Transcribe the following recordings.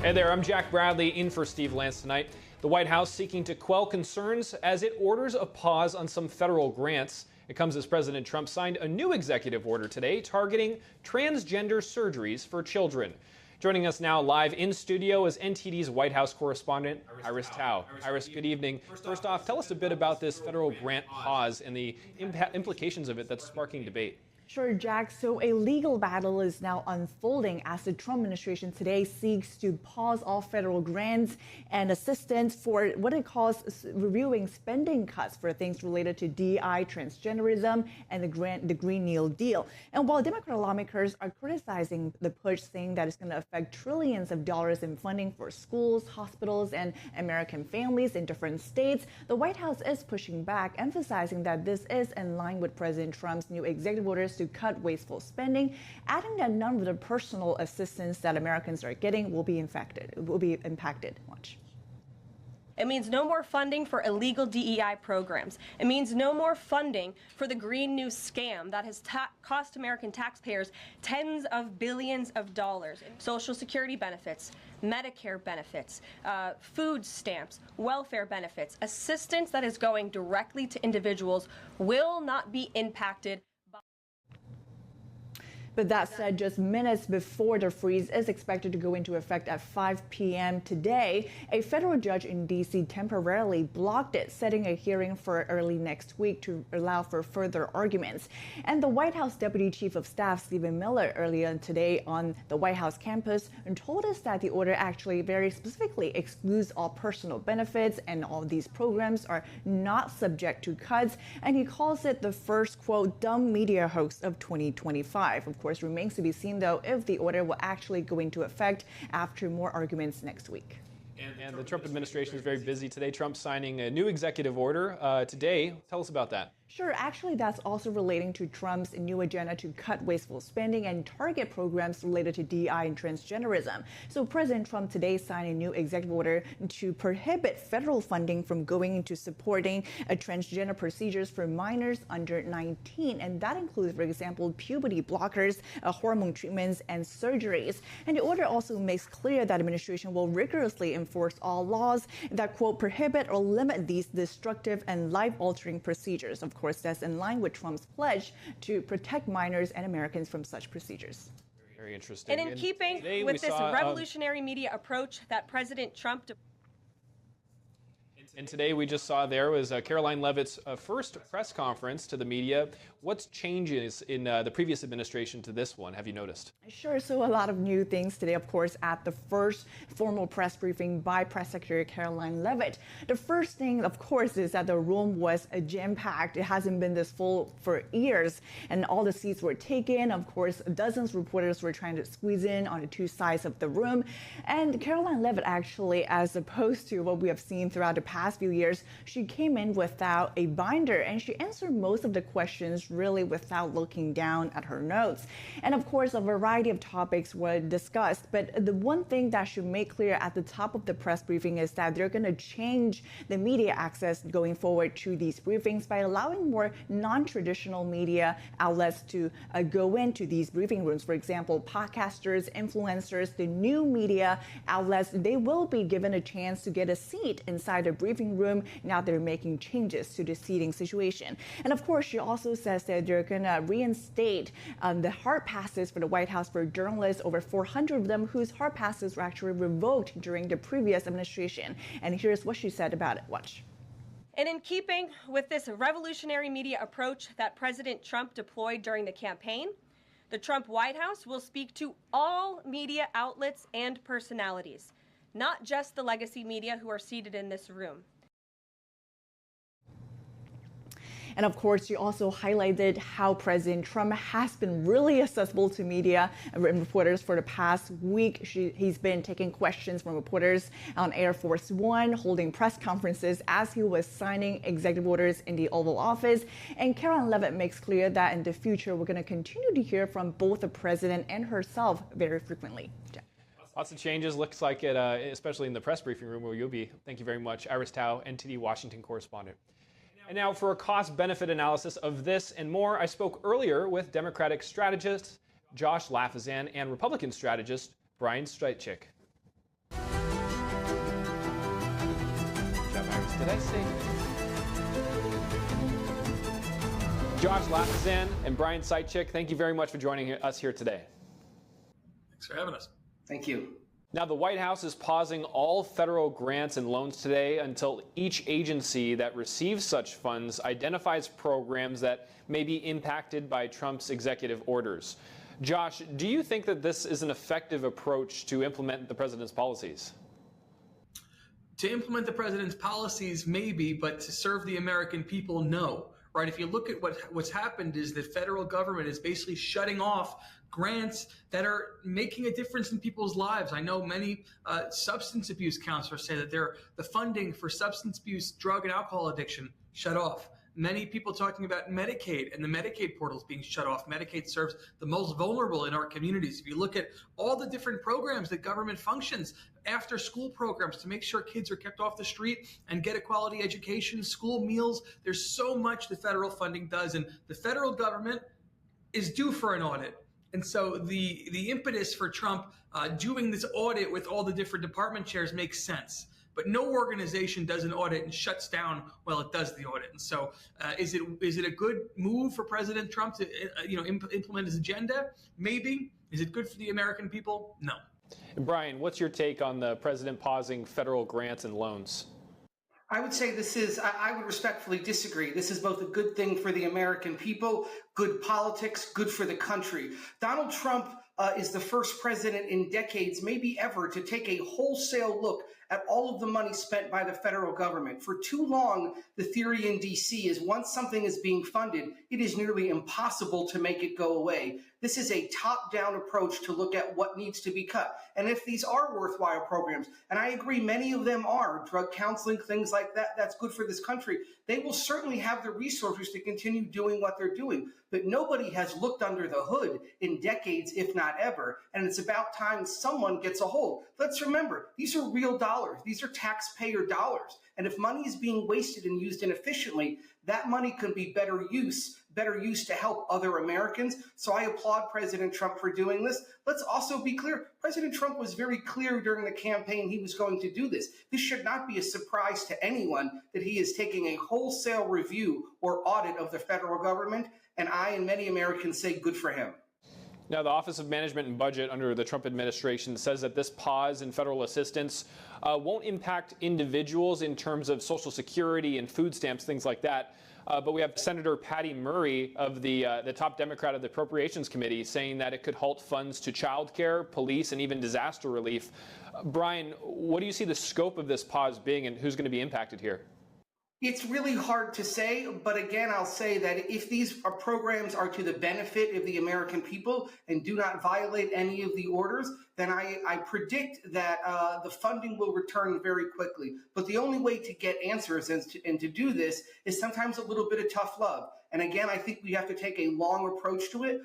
Hey there, I'm Jack Bradley in for Steve Lance tonight. The White House seeking to quell concerns as it orders a pause on some federal grants. It comes as President Trump signed a new executive order today targeting transgender surgeries for children. Joining us now live in studio is NTD's White House correspondent, Iris Tao. Iris, good evening. First off, tell us a bit about this federal grant pause and the implications of it that's sparking debate. Sure, Jack. So a legal battle is now unfolding as the Trump administration today seeks to pause all federal grants and assistance for what it calls reviewing spending cuts for things related to DI, transgenderism, and the Green New Deal. And while Democratic lawmakers are criticizing the push, saying that it's going to affect trillions of dollars in funding for schools, hospitals, and American families in different states, the White House is pushing back, emphasizing that this is in line with President Trump's new executive orders to cut wasteful spending, adding that none of the personal assistance that Americans are getting will be impacted. Watch. It means no more funding for illegal DEI programs. It means no more funding for the Green New scam that has cost American taxpayers tens of billions of dollars. Social Security benefits, Medicare benefits, food stamps, welfare benefits, assistance that is going directly to individuals will not be impacted. But that said, just minutes before the freeze is expected to go into effect at 5 p.m. today, a federal judge in D.C. temporarily blocked it, setting a hearing for early next week to allow for further arguments. And the White House Deputy Chief of Staff, Stephen Miller, earlier today on the White House campus, told us that the order actually very specifically excludes all personal benefits and all these programs are not subject to cuts. And he calls it the first, quote, dumb media hoax of 2025. Of course, remains to be seen, though, if the order will actually go into effect after more arguments next week. And the Trump administration is very busy today. Trump signing a new executive order today. Tell us about that. Sure. Actually, that's also relating to Trump's new agenda to cut wasteful spending and target programs related to DI and transgenderism. So President Trump today signed a new executive order to prohibit federal funding from going into supporting transgender procedures for minors under 19. And that includes, for example, puberty blockers, hormone treatments, and surgeries. And the order also makes clear that administration will rigorously enforce all laws that, quote, prohibit or limit these destructive and life-altering procedures. Of course, that's in line with Trump's pledge to protect minors and Americans from such procedures. Very interesting. And in keeping with this revolutionary media approach that President Trump... And today we just saw there was Caroline Leavitt's first press conference to the media. What's changes in the previous administration to this one, have you noticed? Sure. So a lot of new things today, of course, at the first formal press briefing by Press Secretary Caroline Leavitt. The first thing, of course, is that the room was jam-packed. It hasn't been this full for years, and all the seats were taken. Of course, dozens of reporters were trying to squeeze in on the two sides of the room. And Caroline Leavitt actually, as opposed to what we have seen throughout the past few years, she came in without a binder and she answered most of the questions really without looking down at her notes. And of course, a variety of topics were discussed, but the one thing that should make clear at the top of the press briefing is that they're going to change the media access going forward to these briefings by allowing more non-traditional media outlets to go into these briefing rooms. For example, podcasters, influencers, the new media outlets, they will be given a chance to get a seat inside the briefing room. Now they're making changes to the seating situation. And of course, she also says that they're going to reinstate the hard passes for the White House for journalists, over 400 of them whose hard passes were actually revoked during the previous administration. And here's what she said about it. Watch. And in keeping with this revolutionary media approach that President Trump deployed during the campaign, the Trump White House will speak to all media outlets and personalities, not just the legacy media who are seated in this room. And of course, she also highlighted how President Trump has been really accessible to media and reporters for the past week. He's been taking questions from reporters on Air Force One, holding press conferences as he was signing executive orders in the Oval Office. And Caroline Leavitt makes clear that in the future, we're going to continue to hear from both the president and herself very frequently. Lots of changes, looks like it, especially in the press briefing room where you'll be. Thank you very much. Iris Tao, NTD Washington correspondent. And now for a cost-benefit analysis of this and more, I spoke earlier with Democratic strategist Josh Lafazan and Republican strategist Brian Seitchik. Did I say? Josh Lafazan and Brian Seitchik, thank you very much for joining us here today. Thanks for having us. Thank you. Now, the White House is pausing all federal grants and loans today until each agency that receives such funds identifies programs that may be impacted by Trump's executive orders. Josh, do you think that this is an effective approach to implement the president's policies? To implement the president's policies, maybe, but to serve the American people, no. Right? If you look at what's happened is the federal government is basically shutting off grants that are making a difference in people's lives. I know many substance abuse counselors say that the funding for substance abuse, drug and alcohol addiction shut off. Many people talking about Medicaid and the Medicaid portals being shut off. Medicaid serves the most vulnerable in our communities. If you look at all the different programs that government functions, after school programs to make sure kids are kept off the street and get a quality education, school meals, there's so much the federal funding does, and the federal government is due for an audit. And so the impetus for Trump doing this audit with all the different department chairs makes sense. But no organization does an audit and shuts down while it does the audit. And so, is it a good move for President Trump to implement his agenda? Maybe. Is it good for the American people? No. And Brian, what's your take on the president pausing federal grants and loans? I would say I would respectfully disagree. This is both a good thing for the American people, good politics, good for the country. Donald Trump is the first president in decades, maybe ever, to take a wholesale look at all of the money spent by the federal government. For too long, the theory in D.C. is once something is being funded, it is nearly impossible to make it go away. This is a top-down approach to look at what needs to be cut. And if these are worthwhile programs, and I agree many of them are, drug counseling, things like that, that's good for this country, they will certainly have the resources to continue doing what they're doing. But nobody has looked under the hood in decades, if not ever, and it's about time someone gets a hold. Let's remember, these are real dollars. These are taxpayer dollars. And if money is being wasted and used inefficiently, that money can be better use to help other Americans. So I applaud President Trump for doing this. Let's also be clear. President Trump was very clear during the campaign he was going to do this. This should not be a surprise to anyone that he is taking a wholesale review or audit of the federal government. And I and many Americans say good for him. Now, the Office of Management and Budget under the Trump administration says that this pause in federal assistance won't impact individuals in terms of Social Security and food stamps, things like that. But we have Senator Patty Murray of the top Democrat of the Appropriations Committee saying that it could halt funds to child care, police, and even disaster relief. Brian, what do you see the scope of this pause being, and who's going to be impacted here? It's really hard to say, but again, I'll say that if these programs are to the benefit of the American people and do not violate any of the orders, then I predict that the funding will return very quickly. But the only way to get answers and to do this is sometimes a little bit of tough love. And again, I think we have to take a long approach to it,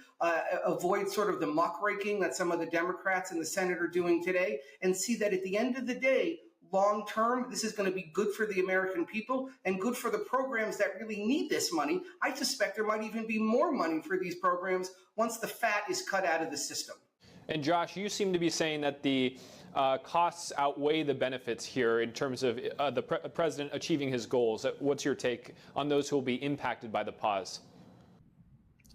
avoid sort of the muckraking that some of the Democrats in the Senate are doing today, and see that at the end of the day, long term, this is going to be good for the American people and good for the programs that really need this money. I suspect there might even be more money for these programs once the fat is cut out of the system. And Josh, you seem to be saying that the costs outweigh the benefits here in terms of the president achieving his goals. What's your take on those who will be impacted by the pause?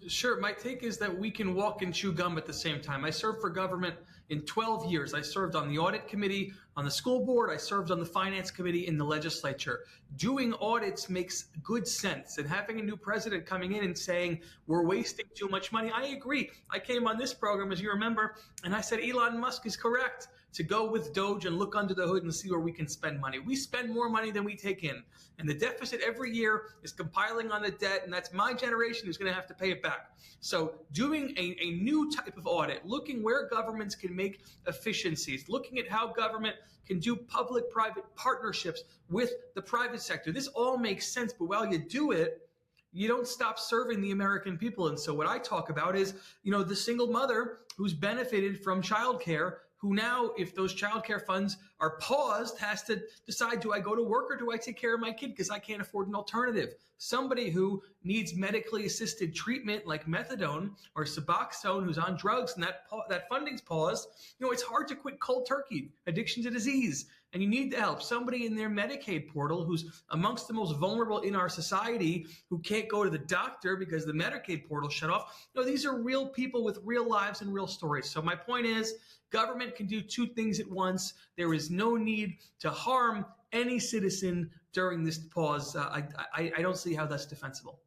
Sure. My take is that we can walk and chew gum at the same time. I served for government in 12 years. I served on the audit committee, on the school board. I served on the finance committee in the legislature. Doing audits makes good sense. And having a new president coming in and saying we're wasting too much money, I agree. I came on this program, as you remember, and I said Elon Musk is correct to go with Doge and look under the hood and see where we can spend money. We spend more money than we take in. And the deficit every year is compiling on the debt, and that's my generation who's going to have to pay it back. So doing a new type of audit, looking where governments can make efficiencies, looking at how government can do public-private partnerships with the private sector. This all makes sense, but while you do it, you don't stop serving the American people. And so what I talk about is, the single mother who's benefited from childcare, who now, if those childcare funds are paused, has to decide, do I go to work or do I take care of my kid because I can't afford an alternative? Somebody who needs medically assisted treatment like methadone or Suboxone, who's on drugs and that funding's paused, it's hard to quit cold turkey. Addiction's a disease. And you need to help somebody in their Medicaid portal who's amongst the most vulnerable in our society, who can't go to the doctor because the Medicaid portal shut off. These are real people with real lives and real stories. So my point is, government can do two things at once. There is no need to harm any citizen during this pause. I don't see how that's defensible.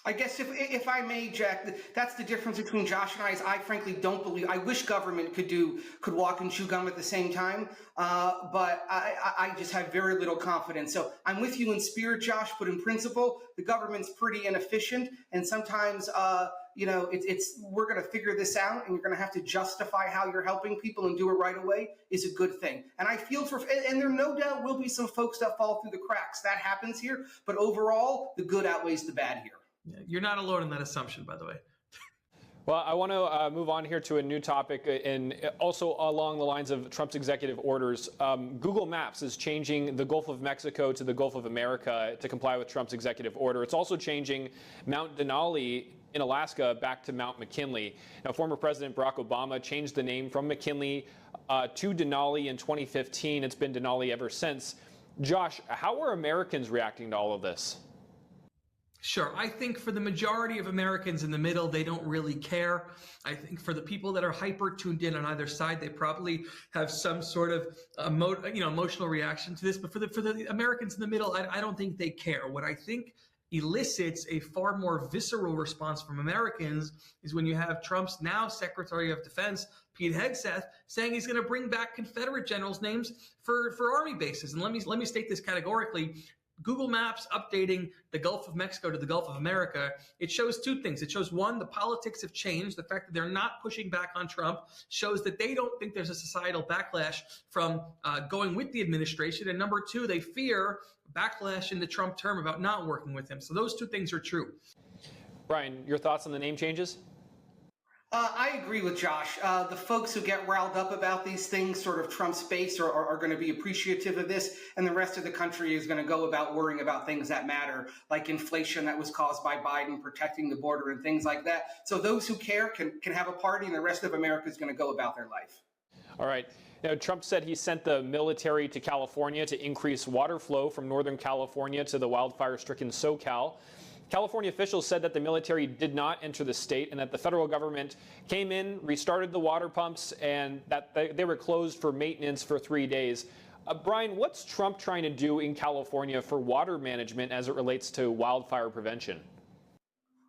I guess if I may, Jack, that's the difference between Josh and I. Is I frankly don't believe. I wish government could walk and chew gum at the same time, but I just have very little confidence. So I'm with you in spirit, Josh, but in principle, the government's pretty inefficient, and sometimes we're going to figure this out, and you're going to have to justify how you're helping people and do it right away is a good thing. And I feel and there no doubt will be some folks that fall through the cracks. That happens here, but overall, the good outweighs the bad here. You're not alone in that assumption, by the way. Well, I want to move on here to a new topic, and also along the lines of Trump's executive orders. Google Maps is changing the Gulf of Mexico to the Gulf of America to comply with Trump's executive order. It's also changing Mount Denali in Alaska back to Mount McKinley. Now, former President Barack Obama changed the name from McKinley to Denali in 2015. It's been Denali ever since. Josh, how are Americans reacting to all of this? Sure. I think for the majority of Americans in the middle, they don't really care. I think for the people that are hyper tuned in on either side, they probably have some sort of emotional reaction to this. But for the Americans in the middle, I don't think they care. What I think elicits a far more visceral response from Americans is when you have Trump's now Secretary of Defense, Pete Hegseth, saying he's going to bring back Confederate generals' names for army bases. And let me state this categorically. Google Maps updating the Gulf of Mexico to the Gulf of America, it shows two things. It shows, one, the politics have changed. The fact that they're not pushing back on Trump shows that they don't think there's a societal backlash from going with the administration. And number two, they fear backlash in the Trump term about not working with him. So those two things are true. Brian, your thoughts on the name changes? I agree with Josh. The folks who get riled up about these things, sort of Trump's base, are going to be appreciative of this, and the rest of the country is going to go about worrying about things that matter, like inflation that was caused by Biden, protecting the border, and things like that. So those who care can have a party, and the rest of America is going to go about their life. All right. Now, Trump said he sent the military to California to increase water flow from Northern California to the wildfire-stricken SoCal. California officials said that the military did not enter the state and that the federal government came in, restarted the water pumps, and that they were closed for maintenance for 3 days. Brian, what's Trump trying to do in California for water management as it relates to wildfire prevention?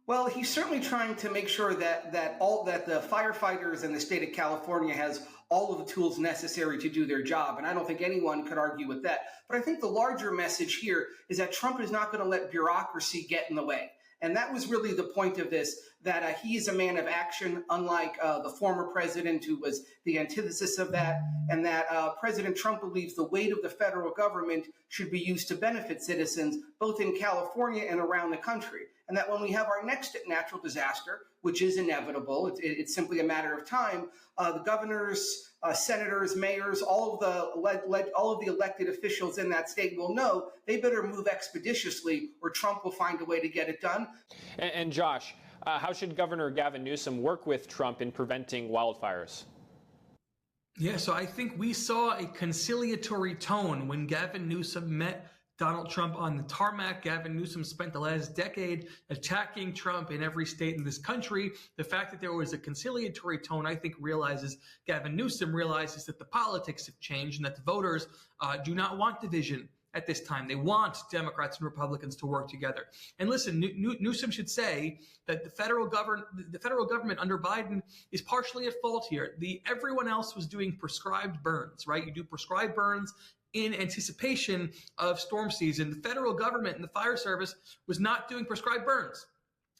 Well, he's certainly trying to make sure that the firefighters in the state of California has all of the tools necessary to do their job. And I don't think anyone could argue with that. But I think the larger message here is that Trump is not going to let bureaucracy get in the way. And that was really the point of this, that he is a man of action, unlike the former president who was the antithesis of that, and that President Trump believes the weight of the federal government should be used to benefit citizens, both in California and around the country. And that when we have our next natural disaster, which is inevitable, it's simply a matter of time, the governors, senators, mayors, all of the elected officials in that state will know they better move expeditiously or Trump will find a way to get it done. And Josh, how should Governor Gavin Newsom work with Trump in preventing wildfires? Yeah, so I think we saw a conciliatory tone when Gavin Newsom met Donald Trump on the tarmac. Gavin Newsom spent the last decade attacking Trump in every state in this country. The fact that there was a conciliatory tone, I think, Gavin Newsom realizes that the politics have changed and that the voters do not want division at this time. They want Democrats and Republicans to work together. And listen, Newsom should say that the federal government under Biden is partially at fault here. Everyone else was doing prescribed burns, right? You do prescribed burns in anticipation of storm season. The federal government and the fire service was not doing prescribed burns.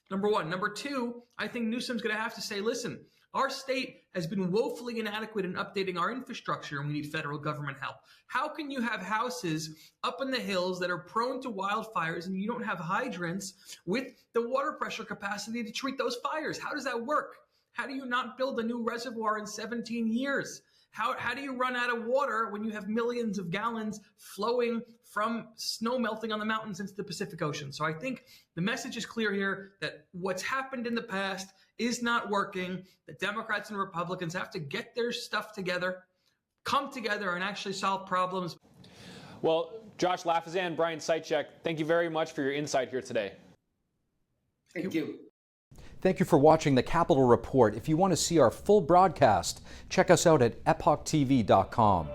Number one. Number two, I think Newsom's going to have to say, listen, our state has been woefully inadequate in updating our infrastructure, and we need federal government help. How can you have houses up in the hills that are prone to wildfires and you don't have hydrants with the water pressure capacity to treat those fires? How does that work? How do you not build a new reservoir in 17 years? How do you run out of water when you have millions of gallons flowing from snow melting on the mountains into the Pacific Ocean? So I think the message is clear here that what's happened in the past is not working. The Democrats and Republicans have to get their stuff together, come together and actually solve problems. Well, Josh Lafazan, Brian Seitchik, thank you very much for your insight here today. Thank you. Thank you for watching the Capitol Report. If you want to see our full broadcast, check us out at epochtv.com.